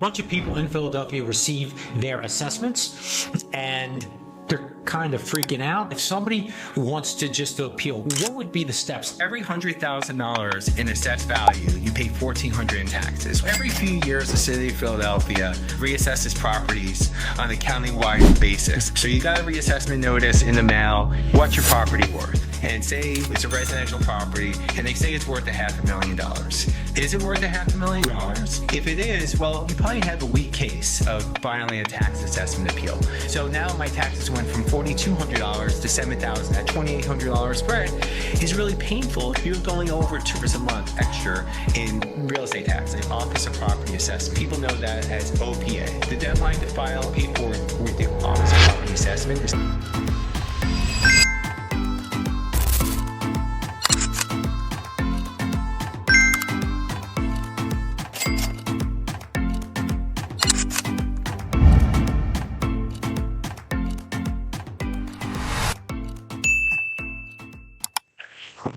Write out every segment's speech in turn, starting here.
bunch of people in Philadelphia receive their assessments, and they're kind of freaking out. If somebody wants to just appeal, what would be the steps? Every $100,000 in assessed value, you pay $1,400 in taxes. Every few years, the city of Philadelphia reassesses properties on a countywide basis. So you got a reassessment notice in the mail. What's your property worth? And say it's a residential property, and they say it's worth $500,000. Is it worth $500,000? If it is, well, you probably have a weak case of filing a tax assessment appeal. So now my taxes went from $4,200 to $7,000. That $2,800 spread is really painful if you're going over $2 a month extra in real estate tax, like Office of Property Assessment. People know that as OPA. The deadline to file paperwork with the Office of Property Assessment is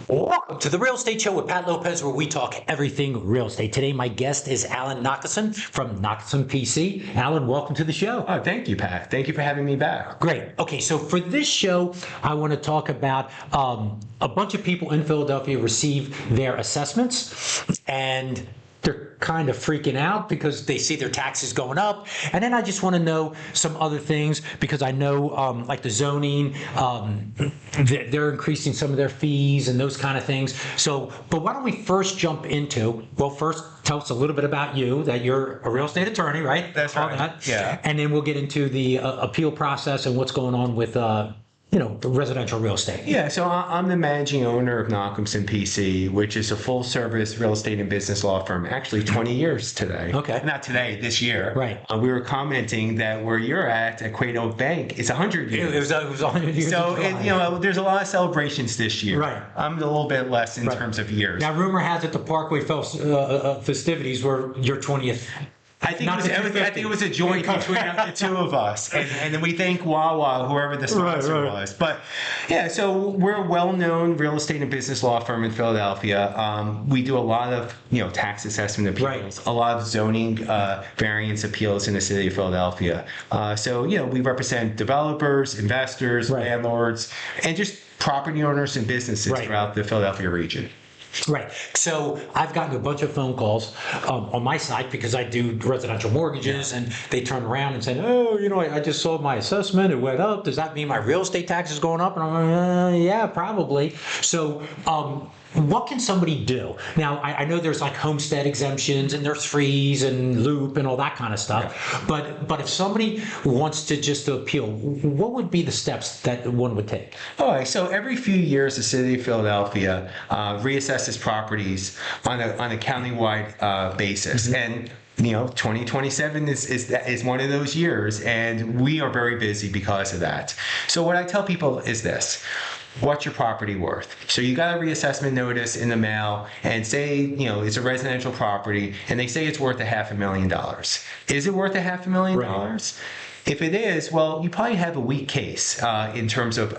Welcome to the Real Estate Show with Pat Lopez, where we talk everything real estate. Today, my guest is Alan Knockason from Knockason PC. Alan, welcome to the show. Oh, thank you, Pat. Thank you for having me back. Great. Okay, so for this show, I want to talk about a bunch of people in Philadelphia receive their assessments, and they're kind of freaking out because they see their taxes going up. And then I just want to know some other things, because I know like the zoning, they're increasing some of their fees and those kind of things. So, but why don't we first jump into, well, first tell us a little bit about you, that you're a real estate attorney, right? That's All right. that. Yeah. And then we'll get into the appeal process and what's going on with the residential real estate. Yeah, so I'm the managing owner of Knockason PC, which is a full-service real estate and business law firm. Actually, 20 years today. Okay. Not today, this year. Right. We were commenting that where you're at Quaid Oak Bank, it's 100 years. It was 100 years. So, there's a lot of celebrations this year. Right. I'm a little bit less in terms of years. Now, rumor has it the Parkway festivities were your 20th. I think it was a joint between the two of us, and then we thank Wawa, whoever the sponsor was. But yeah, so we're a well-known real estate and business law firm in Philadelphia. We do a lot of tax assessment appeals, a lot of zoning variance appeals in the city of Philadelphia. So we represent developers, investors, landlords, and just property owners and businesses throughout the Philadelphia region. Right. So I've gotten a bunch of phone calls on my side, because I do residential mortgages, and they turn around and say, oh, I just sold my assessment. It went up. Does that mean my real estate tax is going up? And I'm like, yeah, probably. So what can somebody do? Now, I know there's like homestead exemptions, and there's freeze and loop and all that kind of stuff. Yeah. But if somebody wants to just appeal, what would be the steps that one would take? All right. So every few years, the city of Philadelphia reassesses properties on a countywide basis, and 2027 is one of those years, and we are very busy because of that. So what I tell people is this: what's your property worth? So you got a reassessment notice in the mail, and say, it's a residential property, and they say it's worth $500,000. Is it worth $500,000? Right. If it is, well, you probably have a weak case in terms of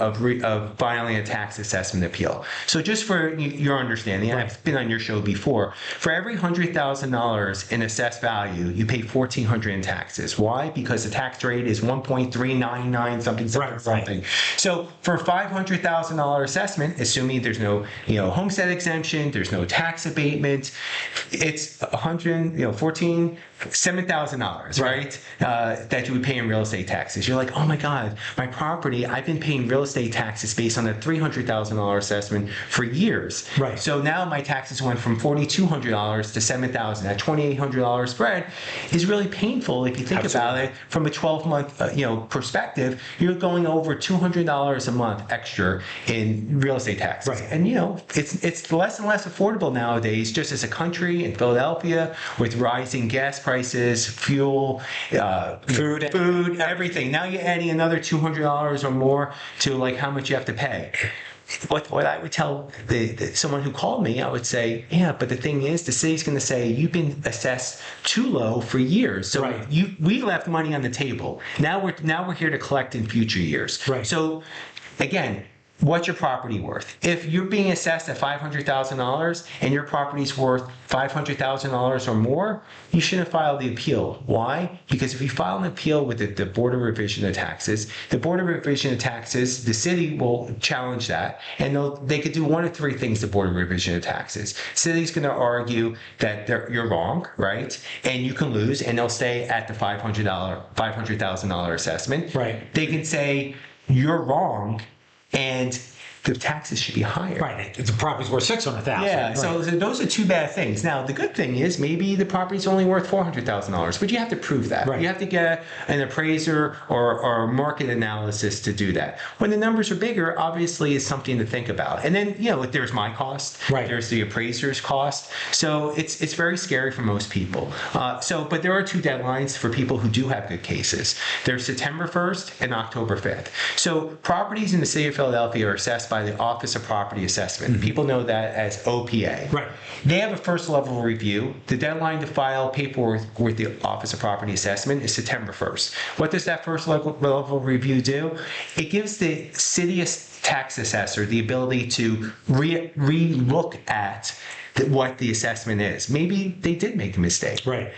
filing a tax assessment appeal. So just for your understanding, I've been on your show before, for every $100,000 in assessed value, you pay $1,400 in taxes. Why? Because the tax rate is 1.399 something. So for a $500,000 assessment, assuming there's no homestead exemption, there's no tax abatement, it's $7,000, right? That you would pay in real estate taxes. You're like, oh my God, my property, I've been paying real estate taxes based on a $300,000 assessment for years. Right. So now my taxes went from $4,200 to $7,000. That $2,800 spread is really painful if you think about it from a 12-month perspective. You're going over $200 a month extra in real estate taxes. Right. And it's less and less affordable nowadays, just as a country in Philadelphia, with rising gas prices, fuel, food, everything. Now you're adding another $200 or more to like how much you have to pay. What I would tell someone who called me, I would say, yeah, but the thing is, the city's going to say you've been assessed too low for years, so we left money on the table. Now we're here to collect in future years. Right. So again, what's your property worth? If you're being assessed at $500,000 and your property's worth $500,000 or more, you shouldn't file the appeal. Why? Because if you file an appeal with the Board of Revision of Taxes, the Board of Revision of Taxes, the city will challenge that, and they could do one of three things, the Board of Revision of Taxes. City's going to argue that you're wrong, right? And you can lose, and they'll stay at the $500,000 assessment. Right. They can say you're wrong, and the taxes should be higher. Right. The property's worth $600,000. Yeah, Right. so those are two bad things. Now, the good thing is maybe the property's only worth $400,000, but you have to prove that. Right. You have to get an appraiser or a market analysis to do that. When the numbers are bigger, obviously it's something to think about. And then, there's my cost. Right. There's the appraiser's cost. So it's very scary for most people. But there are two deadlines for people who do have good cases. There's September 1st and October 5th. So properties in the city of Philadelphia are assessed by the Office of Property Assessment. Mm-hmm. People know that as OPA. Right. They have a first level review. The deadline to file paperwork with the Office of Property Assessment is September 1st. What does that first level review do? It gives the city tax assessor the ability to re-look at what the assessment is. Maybe they did make a mistake. Right.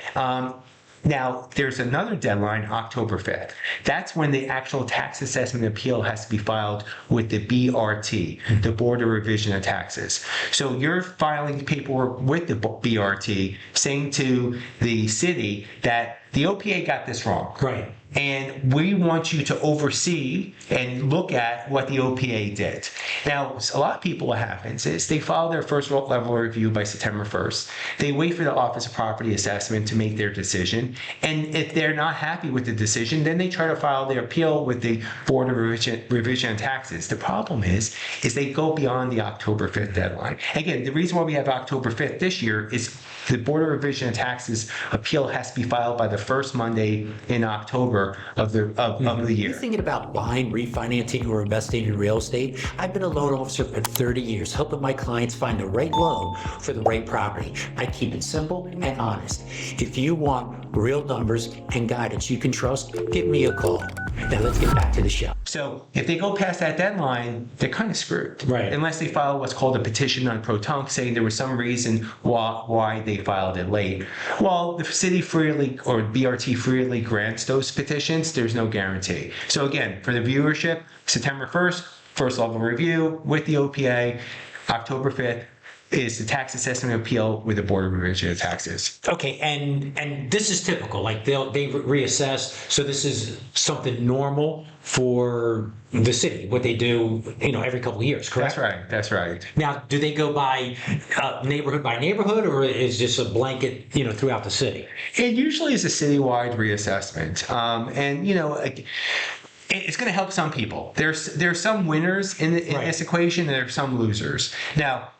Now, there's another deadline, October 5th. That's when the actual tax assessment appeal has to be filed with the BRT, the Board of Revision of Taxes. So you're filing paperwork with the BRT saying to the city that the OPA got this wrong. Right. And we want you to oversee and look at what the OPA did. Now, a lot of people, what happens is they file their first level review by September 1st. They wait for the Office of Property Assessment to make their decision. And if they're not happy with the decision, then they try to file their appeal with the Board of Revision of Taxes. The problem is they go beyond the October 5th deadline. Again, the reason why we have October 5th this year is the Board of Revision of Taxes appeal has to be filed by the first Monday in October of the year. You're thinking about buying, refinancing, or investing in real estate? I've been a loan officer for 30 years, helping my clients find the right loan for the right property. I keep it simple and honest. If you want real numbers and guidance you can trust, give me a call. Now let's get back to the show. So if they go past that deadline, they're kind of screwed. Right. Unless they file what's called a petition non pro tunc, saying there was some reason why they filed it late. Well, the city freely or BRT freely grants those petitions. There's no guarantee. So again, for the viewership, September 1st, first level review with the OPA. October 5th is the tax assessment appeal with the Board of Revision of Taxes. Okay, and this is typical. Like they reassess. So this is something normal for the city. What they do, every couple of years. Correct. That's right. Now, do they go by neighborhood, or is this a blanket, throughout the city? It usually is a citywide reassessment, it's going to help some people. There's some winners in this equation, and there's some losers. Now,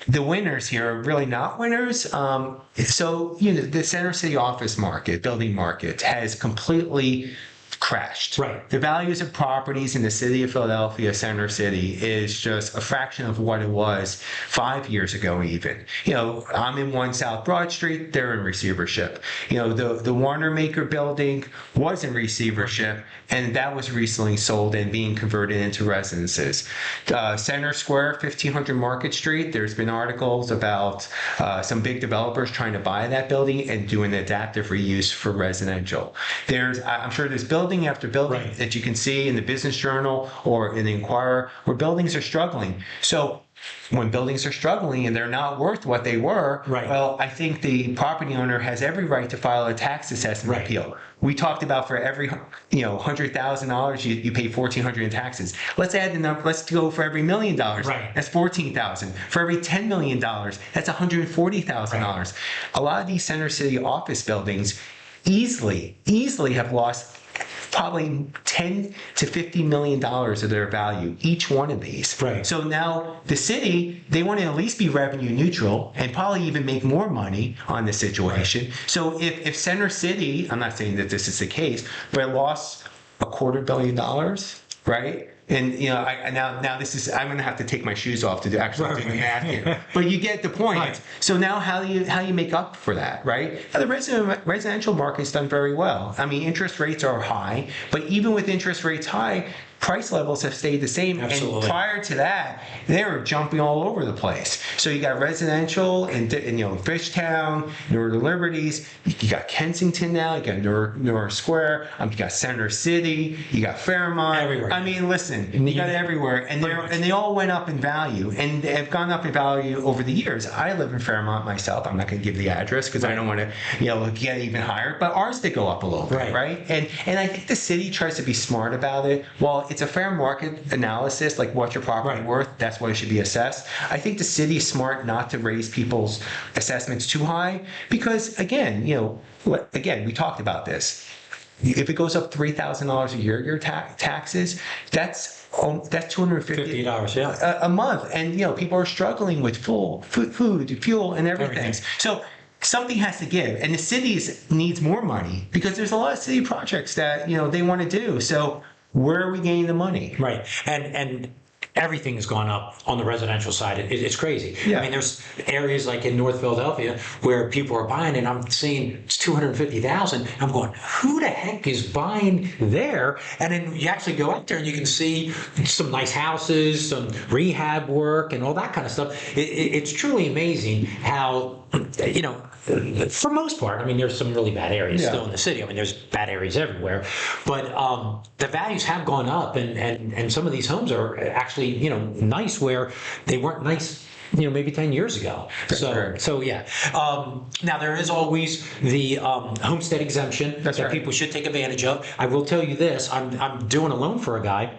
the winners here are really not winners. The Center City office market, building market, has completely crashed. Right. The values of properties in the city of Philadelphia, Center City, is just a fraction of what it was 5 years ago even. I'm in 1 South Broad Street, they're in receivership. The Warner Maker building was in receivership, and that was recently sold and being converted into residences. Center Square, 1500 Market Street, there's been articles about some big developers trying to buy that building and do an adaptive reuse for residential. I'm sure there's building after building that you can see in the Business Journal or in the Inquirer where buildings are struggling. So when buildings are struggling and they're not worth what they were, well, I think the property owner has every right to file a tax assessment appeal. We talked about for every $100,000 you pay $1,400 in taxes. Let's add the number. Let's go for every $1 million. That's $14,000. For every $10 million, that's $140,000. A lot of these Center City office buildings easily have lost probably $10 to $50 million of their value, each one of these. Right. So now the city, they want to at least be revenue neutral and probably even make more money on the situation. Right. So if Center City, I'm not saying that this is the case, but it lost $250 million, right? And now this is, I'm going to have to take my shoes off to do the math here. But you get the point. Right. So now how do you make up for that, right? Now, the residential market's done very well. I mean, interest rates are high, but even with interest rates high, price levels have stayed the same. Absolutely. And prior to that, they were jumping all over the place. So you got residential in Fishtown, Northern Liberties, you got Kensington now, you got North Square, you got Center City, you got Fairmont. Everywhere. I mean, listen, you got it everywhere, and they all went up in value, and have gone up in value over the years. I live in Fairmont myself. I'm not going to give the address because I don't want to, get even higher. But ours did go up a little bit, right? And I think the city tries to be smart about it. Well, it's a fair market analysis, like what's your property worth. That's what it should be assessed. I think the city is smart not to raise people's assessments too high because, again, we talked about this. If it goes up $3,000 a year, your taxes, that's $250 a month, and people are struggling with food, fuel, and everything. So something has to give, and the city needs more money because there's a lot of city projects that they want to do. So where are we getting the money? Right, and everything has gone up on the residential side. It's crazy. Yeah. I mean, there's areas like in North Philadelphia where people are buying, and I'm seeing it's $250,000. I'm going, who the heck is buying there? And then you actually go out there and you can see some nice houses, some rehab work, and all that kind of stuff. It's truly amazing how, for most part, I mean, there's some really bad areas still in the city. I mean, there's bad areas everywhere, but the values have gone up, and some of these homes are actually, nice where they weren't nice, maybe 10 years ago. So yeah. Now there is always the homestead exemption that people should take advantage of. I will tell you this: I'm doing a loan for a guy,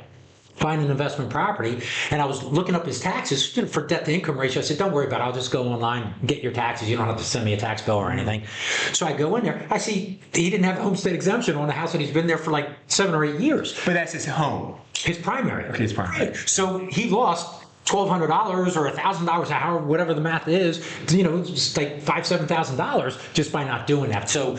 buying an investment property, and I was looking up his taxes for debt to income ratio. I said, don't worry about it. I'll just go online, get your taxes. You don't have to send me a tax bill or anything. So I go in there. I see he didn't have a homestead exemption on a house that he's been there for like 7 or 8 years. But that's his home. His primary. Okay, his primary. Right. So he lost $1,200 or $1,000 a hour, whatever the math is, it's like $7,000 just by not doing that. So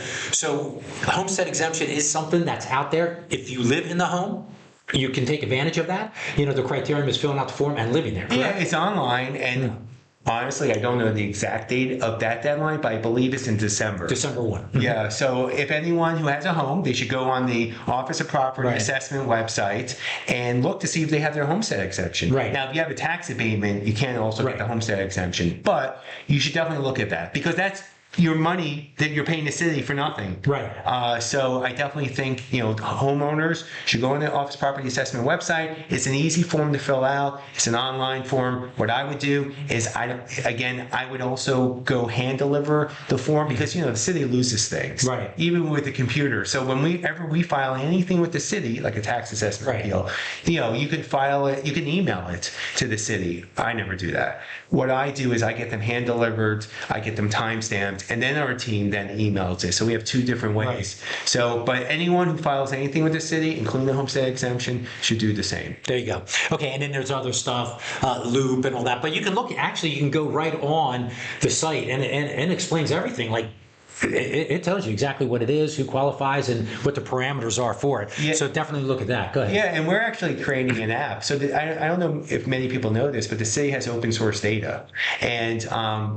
homestead exemption is something that's out there. If you live in the home, you can take advantage of that. The criterion is filling out the form and living there. Correct? Yeah, it's online, and honestly, I don't know the exact date of that deadline, but I believe it's in December. December 1. Yeah, so if anyone who has a home, they should go on the Office of Property Assessment website and look to see if they have their homestead exemption. Right. Now, if you have a tax abatement, you can also get the homestead exemption, but you should definitely look at that because that's your money that you're paying the city for nothing. Right. So I definitely think, homeowners should go on the Office Property Assessment website. It's an easy form to fill out. It's an online form. What I would do is, I would also go hand deliver the form because, the city loses things. Right. Even with the computer. So whenever we file anything with the city, like a tax assessment appeal, you can file it, you can email it to the city. I never do that. What I do is I get them hand delivered, I get them timestamped, and then our team then emails it. So we have 2 different ways. Right. So, but anyone who files anything with the city, including the homestead exemption, should do the same. There you go. Okay, and then there's other stuff, loop and all that. But you can you can go right on the site, and it explains everything. Like, it tells you exactly what it is, who qualifies, and what the parameters are for it. Yeah. So definitely look at that. Go ahead. Yeah, and we're actually creating an app. So I don't know if many people know this, but the city has open source data, and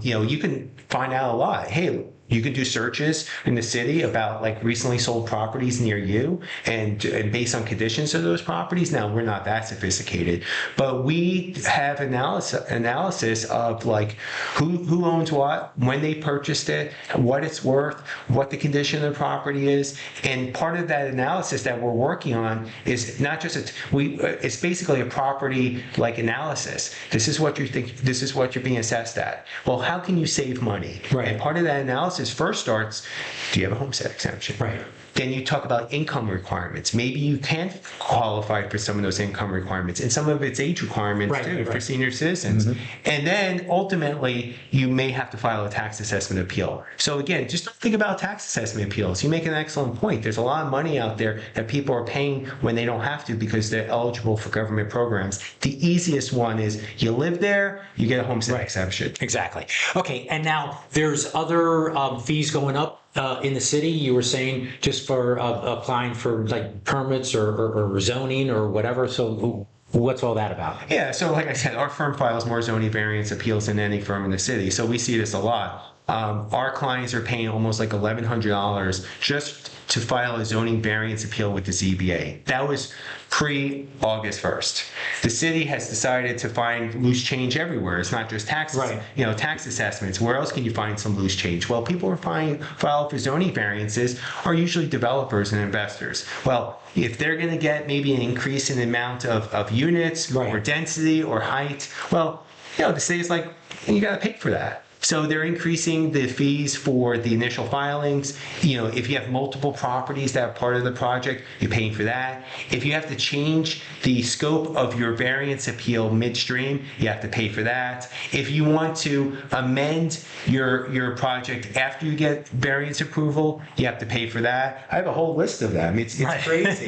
you can find out a lot. Hey, you can do searches in the city about like recently sold properties near you, and based on conditions of those properties. Now, we're not that sophisticated, but we have analysis of like who owns what, when they purchased it, what it's worth, what the condition of the property is. And part of that analysis that we're working on is not just it's basically a property like analysis. This is what you think, this is what you're being assessed at. Well, how can you save money? Right. And part of that analysis first starts, do you have a homestead exemption? Right. Then you talk about income requirements. Maybe you can qualify for some of those income requirements, and some of it's age requirements too for senior citizens. Mm-hmm. And then ultimately, you may have to file a tax assessment appeal. So again, just don't think about tax assessment appeals. You make an excellent point. There's a lot of money out there that people are paying when they don't have to because they're eligible for government programs. The easiest one is you live there, you get a homestead exemption. Exactly. Okay, and now there's other fees going up. In the city, you were saying just for applying for like permits or zoning or whatever. So what's all that about? Yeah, so like I said, our firm files more zoning variance appeals than any firm in the city. So we see this a lot. Our clients are paying almost like $1,100 just to file a zoning variance appeal with the ZBA. That was pre-August 1st. The city has decided to find loose change everywhere. It's not just taxes, Right. tax assessments. Where else can you find some loose change? Well, people who file for zoning variances are usually developers and investors. Well, if they're going to get maybe an increase in the amount of units Right. or density or height, well, the city's like, you got to pay for that. So they're increasing the fees for the initial filings. If you have multiple properties that are part of the project, you're paying for that. If you have to change the scope of your variance appeal midstream, you have to pay for that. If you want to amend your project after you get variance approval, you have to pay for that. I have a whole list of them. It's Right. crazy.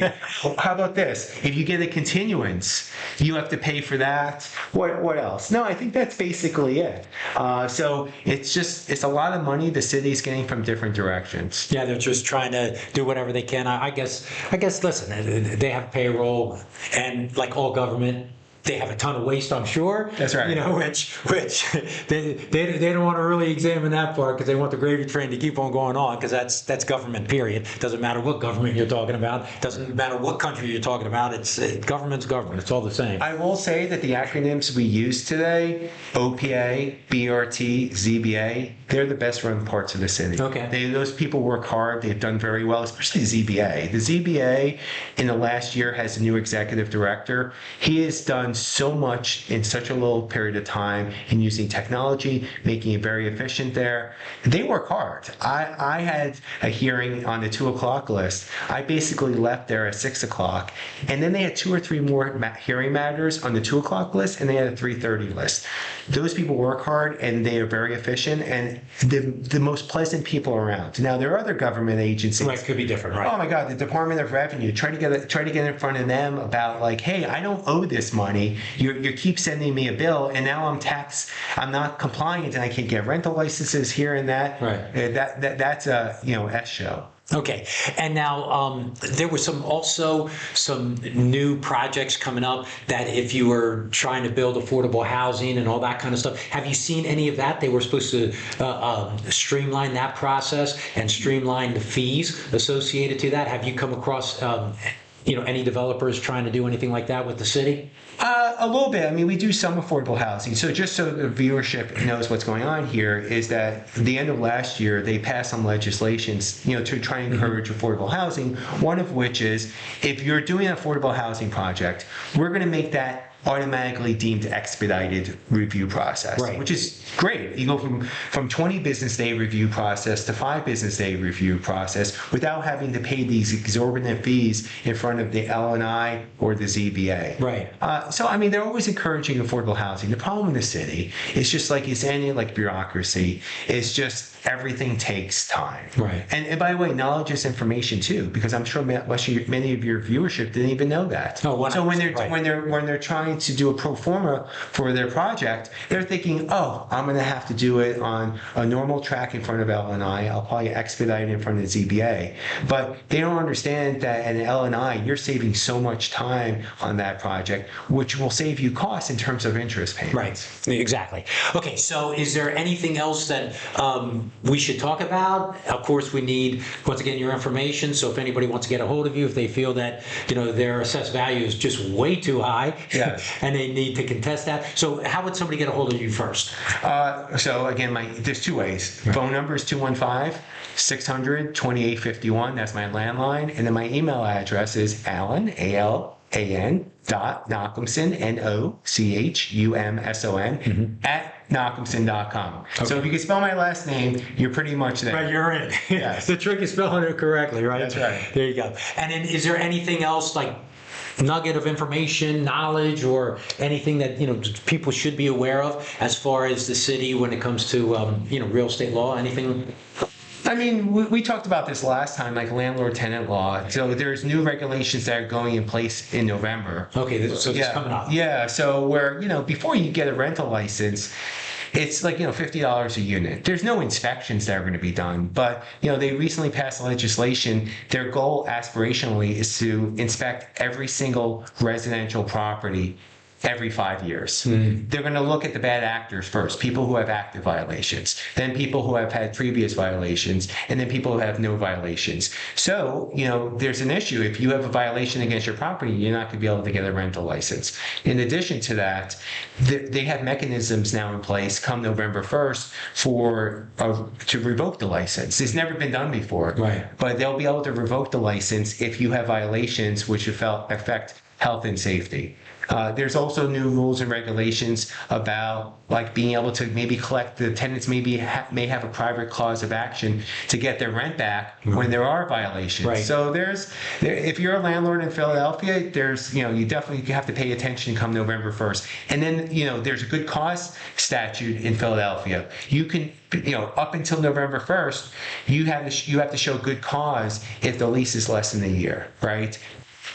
How about this? If you get a continuance, you have to pay for that. What else? No, I think that's basically it. So it's a lot of money the city's getting from different directions. Yeah, they're just trying to do whatever they can. I guess, listen, they have payroll, and like all government, they have a ton of waste, I'm sure. That's right. Which they don't want to really examine that part, because they want the gravy train to keep on going on, because that's government, period. Doesn't matter what government you're talking about. Doesn't matter what country you're talking about. Government's government. It's all the same. I will say that the acronyms we use today, OPA, BRT, ZBA, they're the best run parts of the city. Okay. Those people work hard. They've done very well, especially ZBA. The ZBA in the last year has a new executive director. He has done so much in such a little period of time in using technology, making it very efficient there. They work hard. I had a hearing on the 2:00 list. I basically left there at 6:00, and then they had 2 or 3 more hearing matters on the 2:00 list, and they had a 3:30 list. Those people work hard, and they are very efficient, and the most pleasant people around. Now, there are other government agencies. Right, could be different, right? Oh my God, the Department of Revenue. Try to get in front of them about, like, hey, I don't owe this money. You keep sending me a bill, and now I'm not compliant, and I can't get rental licenses here and that. Right. That's a S show. Okay, and now there was some new projects coming up that if you were trying to build affordable housing and all that kind of stuff, have you seen any of that? They were supposed to streamline that process and streamline the fees associated to that. Have you come across any developers trying to do anything like that with the city? A little bit. I mean, we do some affordable housing. So just so the viewership knows what's going on here, is that at the end of last year, they passed some legislations, to try and encourage affordable housing. One of which is, if you're doing an affordable housing project, we're going to make that automatically deemed expedited review process, right, which is great. You go from 20 business day review process to 5 business day review process without having to pay these exorbitant fees in front of the L&I or the ZBA. Right. So, I mean, they're always encouraging affordable housing. The problem in the city is just like it's any bureaucracy. It's just everything takes time. Right. And by the way, knowledge is information too, because I'm sure many of your viewership didn't even know that. Oh, 100%, so right. when they're trying to do a pro forma for their project, they're thinking, oh, I'm going to have to do it on a normal track in front of L&I. I'll probably expedite it in front of the ZBA. But they don't understand that at L&I, you're saving so much time on that project, which will save you costs in terms of interest payments. Right, exactly. Okay, so is there anything else that we should talk about? Of course, we need, once again, your information. So if anybody wants to get a hold of you, if they feel that their assessed value is just way too high, yes, and they need to contest that. So how would somebody get a hold of you first? So again, there's 2 ways. Right. Phone number is 215-600-2851. That's my landline. And then my email address is Alan, ALAN.Nachumson, NOCHUMSON, @Nachumson.com. Okay. So if you can spell my last name, you're pretty much there. Right, you're in. Yes. The trick is spelling it correctly, right? That's right. There you go. And then is there anything else, like nugget of information, knowledge, or anything that people should be aware of as far as the city when it comes to real estate law? Anything? I mean, we talked about this last time, like landlord-tenant law. So there's new regulations that are going in place in November. Okay, so it's coming up. Yeah, so where, before you get a rental license, it's like, $50 a unit. There's no inspections that are going to be done, but, they recently passed legislation. Their goal aspirationally is to inspect every single residential property every 5 years. They're going to look at the bad actors first, people who have active violations, then people who have had previous violations, and then people who have no violations. So, there's an issue. If you have a violation against your property, you're not going to be able to get a rental license. In addition to that, they have mechanisms now in place come November 1st to revoke the license. It's never been done before. Right. But they'll be able to revoke the license if you have violations which affect health and safety. There's also new rules and regulations about like being able to maybe collect, the tenants may have a private cause of action to get their rent back when there are violations. Right. So if you're a landlord in Philadelphia, you definitely have to pay attention come November 1st. And then, there's a good cause statute in Philadelphia. You can, up until November 1st, you have to show good cause if the lease is less than a year, right?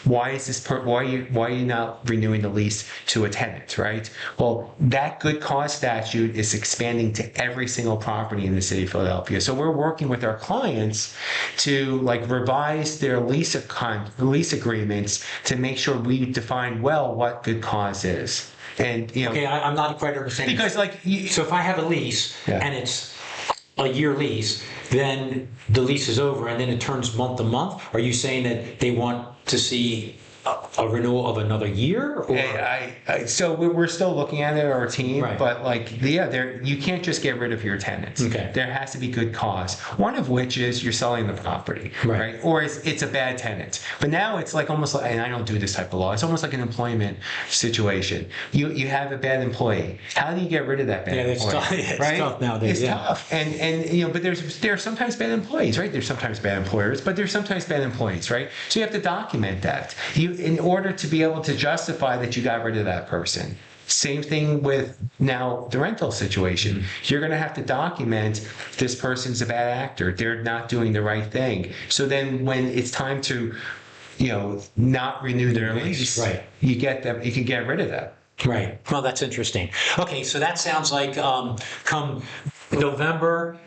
Why are you not renewing the lease to a tenant, right? Well, that good cause statute is expanding to every single property in the city of Philadelphia. So we're working with our clients to revise their lease agreements to make sure we define well what good cause is. And Okay, I'm not quite understanding. because So if I have a lease and it's a year lease, then the lease is over and then it turns month to month? Are you saying that they want to see a renewal of another year? Or? So we're still looking at it, our team, Right. but you can't just get rid of your tenants. Okay. There has to be good cause. One of which is you're selling the property, Right. Or it's a bad tenant. But now it's almost like, and I don't do this type of law, it's almost like an employment situation. You have a bad employee. How do you get rid of that bad It's employee? tough. It's right? tough nowadays. It's tough. And but there are sometimes bad employees, right? There's sometimes bad employers, but there's sometimes bad employees, right? So you have to document that. In order to be able to justify that you got rid of that person. Same thing with now the rental situation. You're going to have to document this person's a bad actor. They're not doing the right thing. So then when it's time to, not renew their lease, Right. you can get rid of that. Right. Well, that's interesting. Okay, so that sounds like come November,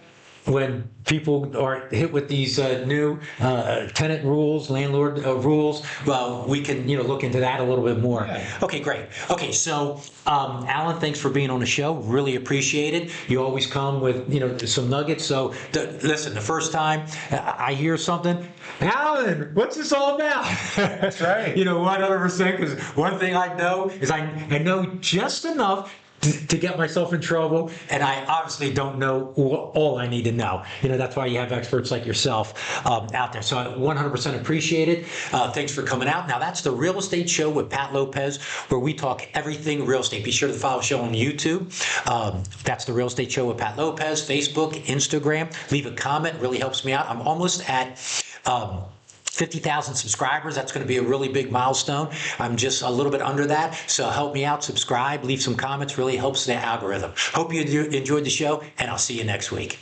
when people are hit with these new tenant rules, landlord rules, well, we can look into that a little bit more. Yeah. Okay, great. Okay, so Alan, thanks for being on the show. Really appreciate it. You always come with some nuggets. So listen, the first time I hear something, Alan, what's this all about? That's right. 100%. Because one thing I know is I know just enough to get myself in trouble, and I obviously don't know all I need to know. That's why you have experts like yourself out there. So I 100% appreciate it. Thanks for coming out. Now, that's the Real Estate Show with Pat Lopez, where we talk everything real estate. Be sure to follow the show on YouTube. That's the Real Estate Show with Pat Lopez, Facebook, Instagram. Leave a comment. Really helps me out. I'm almost at 50,000 subscribers. That's going to be a really big milestone. I'm just a little bit under that. So help me out, subscribe, leave some comments. Really helps the algorithm. Hope you enjoyed the show, and I'll see you next week.